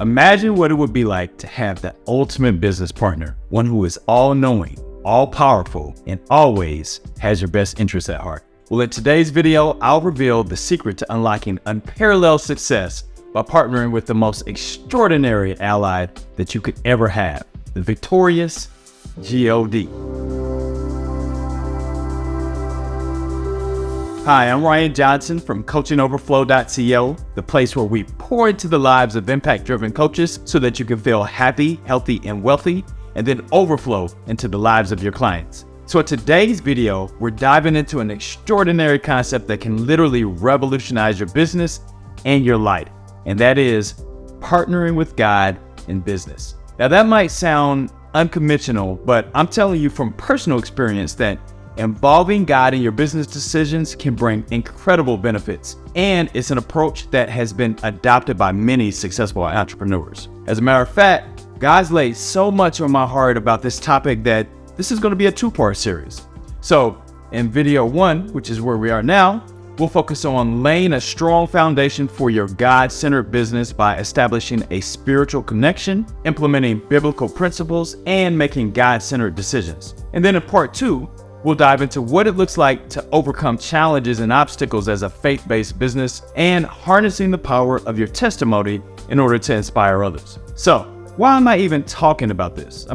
Imagine what it would be like to have the ultimate business partner, one who is all-knowing, all-powerful, and always has your best interests at heart. Well, in today's video, I'll reveal the secret to unlocking unparalleled success by partnering with the most extraordinary ally that you could ever have, the victorious God. Hi, I'm Ryan Johnson from coachingoverflow.co, the place where we pour into the lives of impact-driven coaches so that you can feel happy, healthy, and wealthy, and then overflow into the lives of your clients. So in today's video, we're diving into an extraordinary concept that can literally revolutionize your business and your life, and that is partnering with God in business. Now that might sound unconventional, but I'm telling you from personal experience that involving God in your business decisions can bring incredible benefits, and it's an approach that has been adopted by many successful entrepreneurs. As a matter of fact, God's laid so much on my heart about this topic that this is going to be a two-part series. So in video 1, which is where we are now, we'll focus on laying a strong foundation for your God-centered business by establishing a spiritual connection, implementing biblical principles, and making God-centered decisions. And then in part 2, we'll dive into what it looks like to overcome challenges and obstacles as a faith-based business and harnessing the power of your testimony in order to inspire others. So, why am I even talking about this?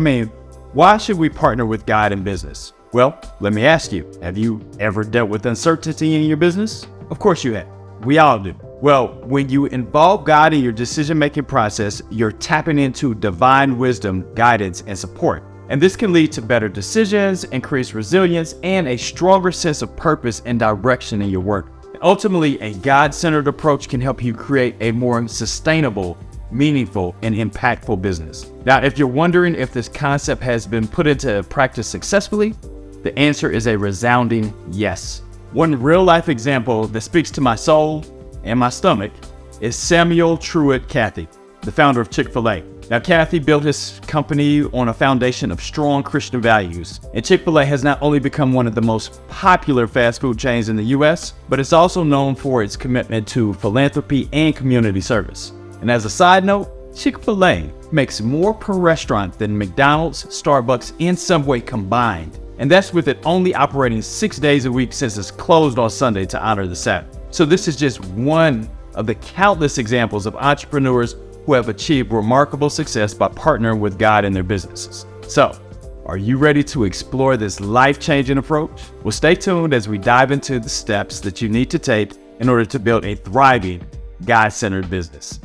Why should we partner with God in business? Well, let me ask you, have you ever dealt with uncertainty in your business? Of course you have. We all do. Well, when you involve God in your decision-making process, you're tapping into divine wisdom, guidance, and support. And this can lead to better decisions, increased resilience, and a stronger sense of purpose and direction in your work. Ultimately, a God-centered approach can help you create a more sustainable, meaningful, and impactful business. Now, if you're wondering if this concept has been put into practice successfully, the answer is a resounding yes. One real-life example that speaks to my soul and my stomach is Samuel Truett Cathy, the founder of Chick-fil-A. Now, Cathy built his company on a foundation of strong Christian values, and Chick-fil-A has not only become one of the most popular fast food chains in the U.S., but it's also known for its commitment to philanthropy and community service. And as a side note, Chick-fil-A makes more per restaurant than McDonald's, Starbucks, and Subway combined, and that's with it only operating 6 days a week since it's closed on Sunday to honor the Sabbath. So this is just one of the countless examples of entrepreneurs who have achieved remarkable success by partnering with God in their businesses. So, are you ready to explore this life-changing approach? Well, stay tuned as we dive into the steps that you need to take in order to build a thriving, God-centered business.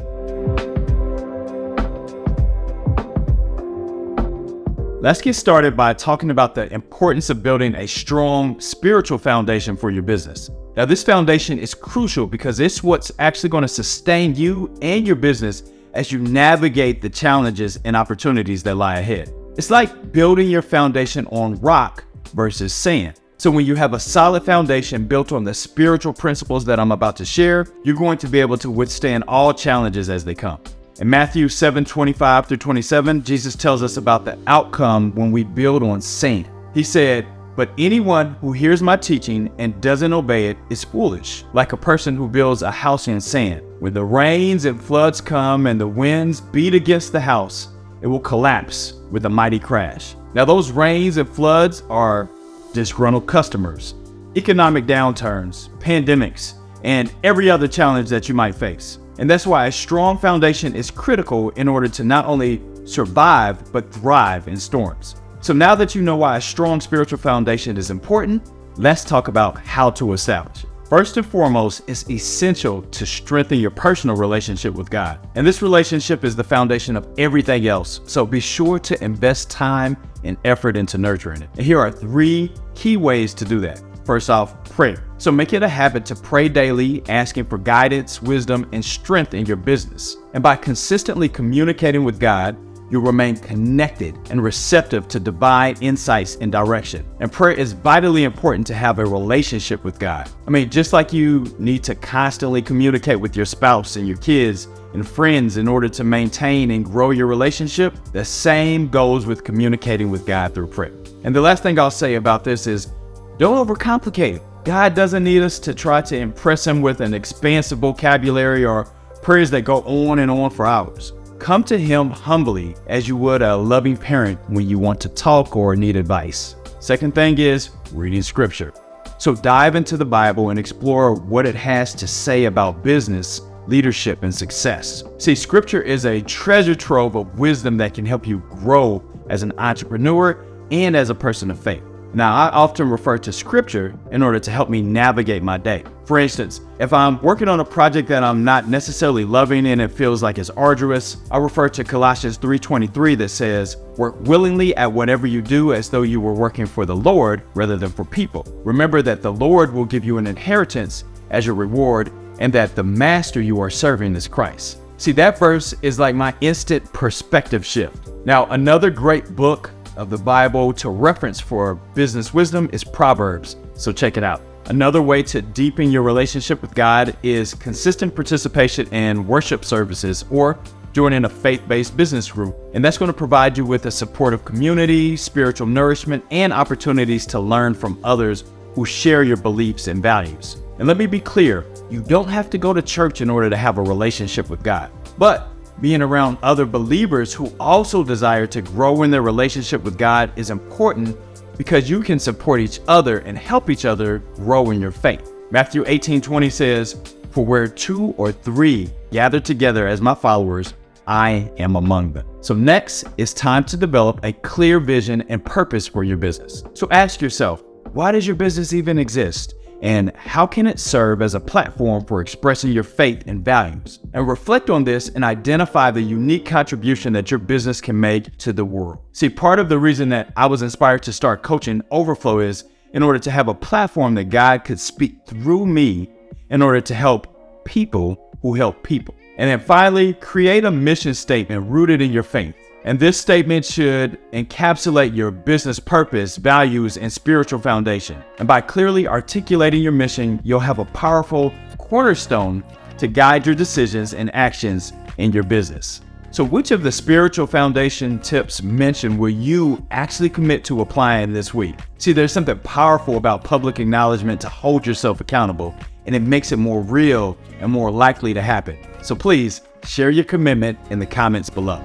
Let's get started by talking about the importance of building a strong spiritual foundation for your business. Now, this foundation is crucial because it's what's actually going to sustain you and your business as you navigate the challenges and opportunities that lie ahead. It's like building your foundation on rock versus sand. So when you have a solid foundation built on the spiritual principles that I'm about to share, you're going to be able to withstand all challenges as they come. In Mathew 7:25-27, Jesus tells us about the outcome when we build on sand. He said, "But anyone who hears my teaching and doesn't obey it is foolish, like a person who builds a house in sand. When the rains and floods come and the winds beat against the house, it will collapse with a mighty crash." Now, those rains and floods are disgruntled customers, economic downturns, pandemics, and every other challenge that you might face. And that's why a strong foundation is critical in order to not only survive, but thrive in storms. So now that you know why a strong spiritual foundation is important, let's talk about how to establish it. First and foremost, it's essential to strengthen your personal relationship with God. And this relationship is the foundation of everything else. So be sure to invest time and effort into nurturing it. And here are 3 key ways to do that. First off, prayer. So make it a habit to pray daily, asking for guidance, wisdom, and strength in your business. And by consistently communicating with God, you'll remain connected and receptive to divine insights and direction. And prayer is vitally important to have a relationship with God. Just like you need to constantly communicate with your spouse and your kids and friends in order to maintain and grow your relationship, the same goes with communicating with God through prayer. And the last thing I'll say about this is, don't overcomplicate it. God doesn't need us to try to impress him with an expansive vocabulary or prayers that go on and on for hours. come to him humbly as you would a loving parent when you want to talk or need advice. Second thing is reading scripture. So dive into the Bible and explore what it has to say about business, leadership, and success. See, scripture is a treasure trove of wisdom that can help you grow as an entrepreneur and as a person of faith. Now, I often refer to scripture in order to help me navigate my day. For instance, if I'm working on a project that I'm not necessarily loving and it feels like it's arduous, I refer to Colossians 3:23 that says, "Work willingly at whatever you do as though you were working for the Lord rather than for people. Remember that the Lord will give you an inheritance as your reward and that the master you are serving is Christ." See, that verse is like my instant perspective shift. Now, another great book of the Bible to reference for business wisdom is Proverbs, so check it out. Another way to deepen your relationship with God is consistent participation in worship services or joining a faith-based business group. And that's going to provide you with a supportive community, spiritual nourishment, and opportunities to learn from others who share your beliefs and values. And let me be clear, you don't have to go to church in order to have a relationship with God. But being around other believers who also desire to grow in their relationship with God is important because you can support each other and help each other grow in your faith. Mathew 18:20 says, "For where 2 or 3 gather together as my followers, I am among them." So next, it's time to develop a clear vision and purpose for your business. So ask yourself, why does your business even exist? And how can it serve as a platform for expressing your faith and values? And reflect on this and identify the unique contribution that your business can make to the world. See, part of the reason that I was inspired to start Coaching Overflow is in order to have a platform that God could speak through me in order to help people who help people. And then finally, create a mission statement rooted in your faith. And this statement should encapsulate your business purpose, values, and spiritual foundation. And by clearly articulating your mission, you'll have a powerful cornerstone to guide your decisions and actions in your business. So which of the spiritual foundation tips mentioned will you actually commit to applying this week? See, there's something powerful about public acknowledgement to hold yourself accountable, and it makes it more real and more likely to happen. So please share your commitment in the comments below.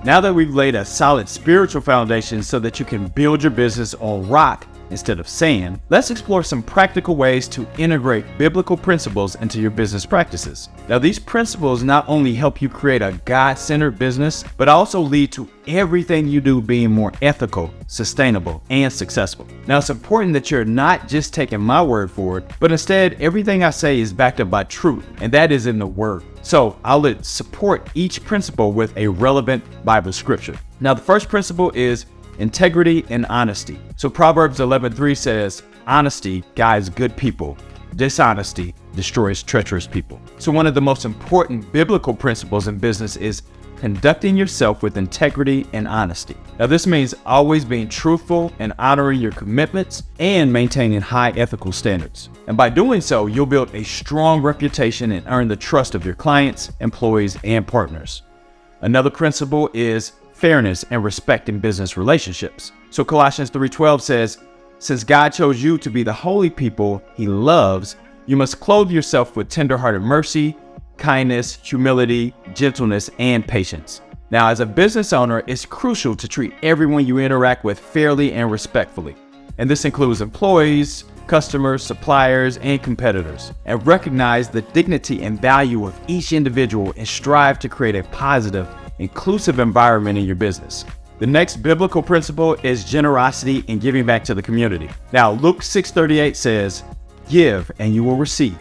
Now that we've laid a solid spiritual foundation so that you can build your business on rock instead of sand, let's explore some practical ways to integrate biblical principles into your business practices. Now, these principles not only help you create a God-centered business, but also lead to everything you do being more ethical, sustainable, and successful. Now, it's important that you're not just taking my word for it, but instead everything I say is backed up by truth, and that is in the Word. So I'll support each principle with a relevant Bible scripture. Now, the first principle is integrity and honesty. So Proverbs 11:3 says, "Honesty guides good people. Dishonesty destroys treacherous people." So one of the most important biblical principles in business is conducting yourself with integrity and honesty. Now, this means always being truthful and honoring your commitments and maintaining high ethical standards. And by doing so, you'll build a strong reputation and earn the trust of your clients, employees, and partners. Another principle is fairness and respect in business relationships. So Colossians 3:12 says, "Since God chose you to be the holy people He loves, you must clothe yourself with tender-hearted mercy, kindness, humility, gentleness, and patience." Now, as a business owner, it's crucial to treat everyone you interact with fairly and respectfully. And this includes employees, customers, suppliers, and competitors. And recognize the dignity and value of each individual and strive to create a positive, inclusive environment in your business. The next biblical principle is generosity and giving back to the community. Now, Luke 6:38 says, "Give and you will receive.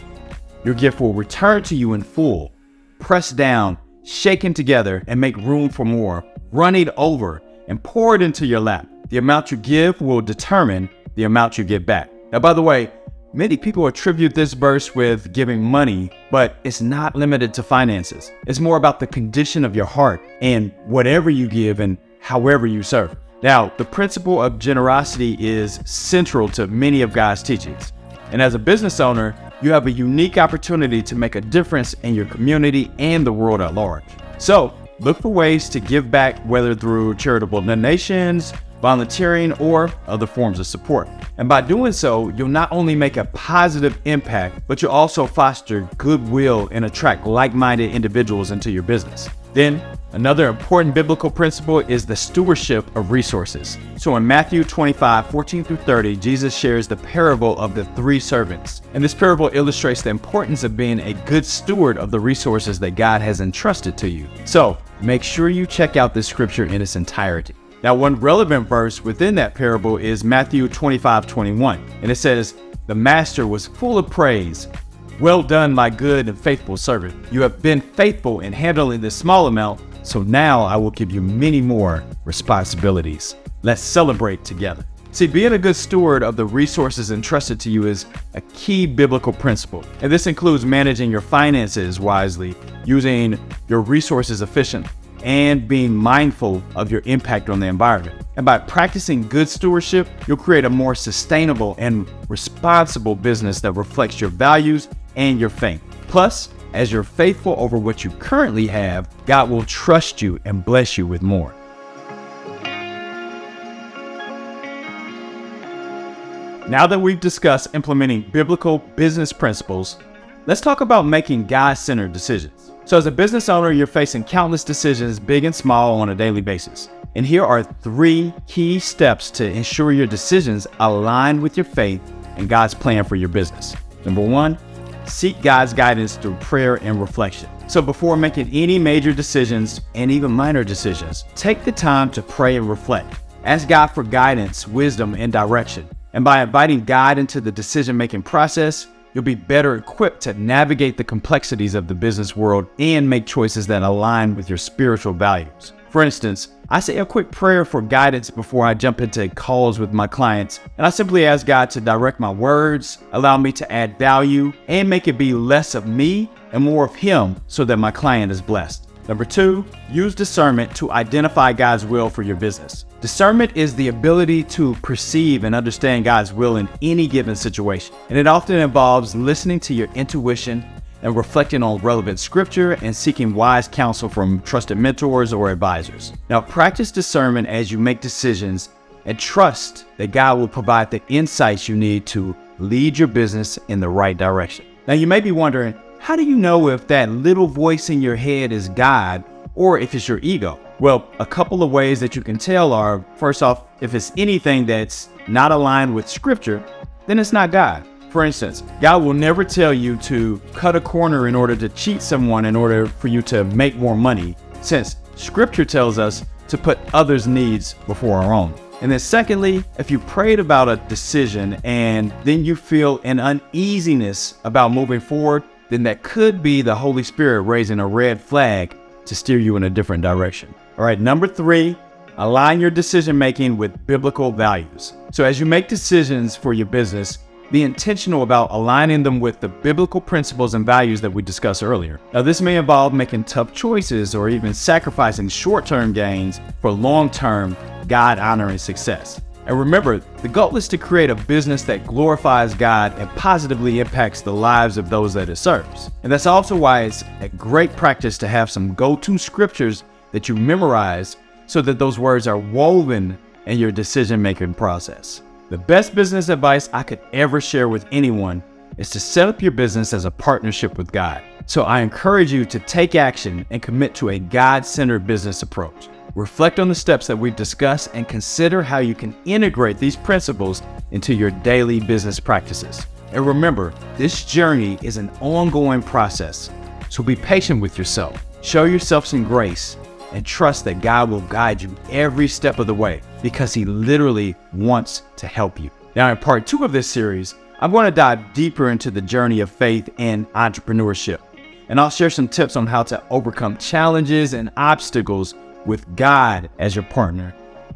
Your gift will return to you in full, pressed down, shaken together, and make room for more, running over and poured into your lap. The amount you give will determine the amount you get back." Now, by the way, many people attribute this verse with giving money, but it's not limited to finances. It's more about the condition of your heart and whatever you give and however you serve. Now, the principle of generosity is central to many of God's teachings. And as a business owner, you have a unique opportunity to make a difference in your community and the world at large. So, look for ways to give back, whether through charitable donations, volunteering, or other forms of support. And by doing so, you'll not only make a positive impact, but you'll also foster goodwill and attract like-minded individuals into your business. Then, another important biblical principle is the stewardship of resources. So in Matthew 25:14-30, Jesus shares the parable of the 3 servants. And this parable illustrates the importance of being a good steward of the resources that God has entrusted to you. So make sure you check out this scripture in its entirety. Now, one relevant verse within that parable is Matthew 25:21. And it says, "The master was full of praise. 'Well done, my good and faithful servant. You have been faithful in handling this small amount, so now I will give you many more responsibilities.' Let's celebrate together." See, being a good steward of the resources entrusted to you is a key biblical principle. And this includes managing your finances wisely, using your resources efficiently, and being mindful of your impact on the environment. And by practicing good stewardship, you'll create a more sustainable and responsible business that reflects your values and your faith. Plus, as you're faithful over what you currently have, God will trust you and bless you with more. Now that we've discussed implementing biblical business principles, let's talk about making God-centered decisions. So as a business owner, you're facing countless decisions, big and small, on a daily basis. And here are 3 key steps to ensure your decisions align with your faith and God's plan for your business. Number 1, seek God's guidance through prayer and reflection. So before making any major decisions and even minor decisions, take the time to pray and reflect. Ask God for guidance, wisdom, and direction. And by inviting God into the decision-making process, you'll be better equipped to navigate the complexities of the business world and make choices that align with your spiritual values. For instance, I say a quick prayer for guidance before I jump into calls with my clients, and I simply ask God to direct my words, allow me to add value, and make it be less of me and more of Him so that my client is blessed. Number 2, use discernment to identify God's will for your business. Discernment is the ability to perceive and understand God's will in any given situation, and it often involves listening to your intuition and reflecting on relevant scripture and seeking wise counsel from trusted mentors or advisors. Now, practice discernment as you make decisions and trust that God will provide the insights you need to lead your business in the right direction. Now, you may be wondering, how do you know if that little voice in your head is God or if it's your ego? Well, a couple of ways that you can tell are, first off, if it's anything that's not aligned with scripture, then it's not God. For instance, God will never tell you to cut a corner in order to cheat someone in order for you to make more money, since scripture tells us to put others' needs before our own. And then secondly, if you prayed about a decision and then you feel an uneasiness about moving forward, then that could be the Holy Spirit raising a red flag to steer you in a different direction. All right, number 3, align your decision-making with biblical values. So as you make decisions for your business, be intentional about aligning them with the biblical principles and values that we discussed earlier. Now, this may involve making tough choices or even sacrificing short-term gains for long-term, God-honoring success. And remember, the goal is to create a business that glorifies God and positively impacts the lives of those that it serves. And that's also why it's a great practice to have some go-to scriptures that you memorize so that those words are woven in your decision-making process. The best business advice I could ever share with anyone is to set up your business as a partnership with God. So I encourage you to take action and commit to a God-centered business approach. Reflect on the steps that we've discussed and consider how you can integrate these principles into your daily business practices. And remember, this journey is an ongoing process, so be patient with yourself. Show yourself some grace and trust that God will guide you every step of the way because He literally wants to help you. Now, in part 2 of this series, I'm going to dive deeper into the journey of faith and entrepreneurship. And I'll share some tips on how to overcome challenges and obstacles with God as your partner,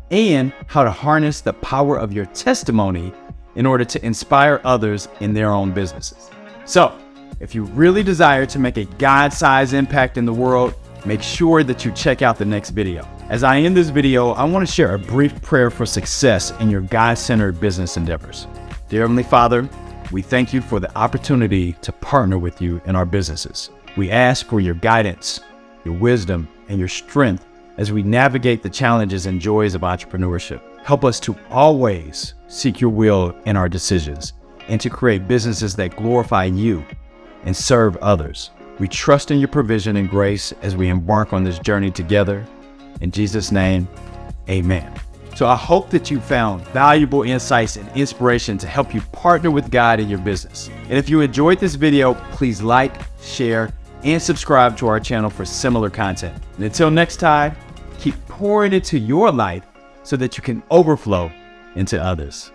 and how to harness the power of your testimony in order to inspire others in their own businesses. So, if you really desire to make a God-sized impact in the world, make sure that you check out the next video. As I end this video, I want to share a brief prayer for success in your God-centered business endeavors. Dear Heavenly Father, we thank you for the opportunity to partner with you in our businesses. We ask for your guidance, your wisdom, and your strength as we navigate the challenges and joys of entrepreneurship. Help us to always seek your will in our decisions and to create businesses that glorify you and serve others. We trust in your provision and grace as we embark on this journey together. In Jesus' name, amen. So I hope that you found valuable insights and inspiration to help you partner with God in your business. And if you enjoyed this video, please like, share, and subscribe to our channel for similar content. And until next time, keep pouring into your life so that you can overflow into others.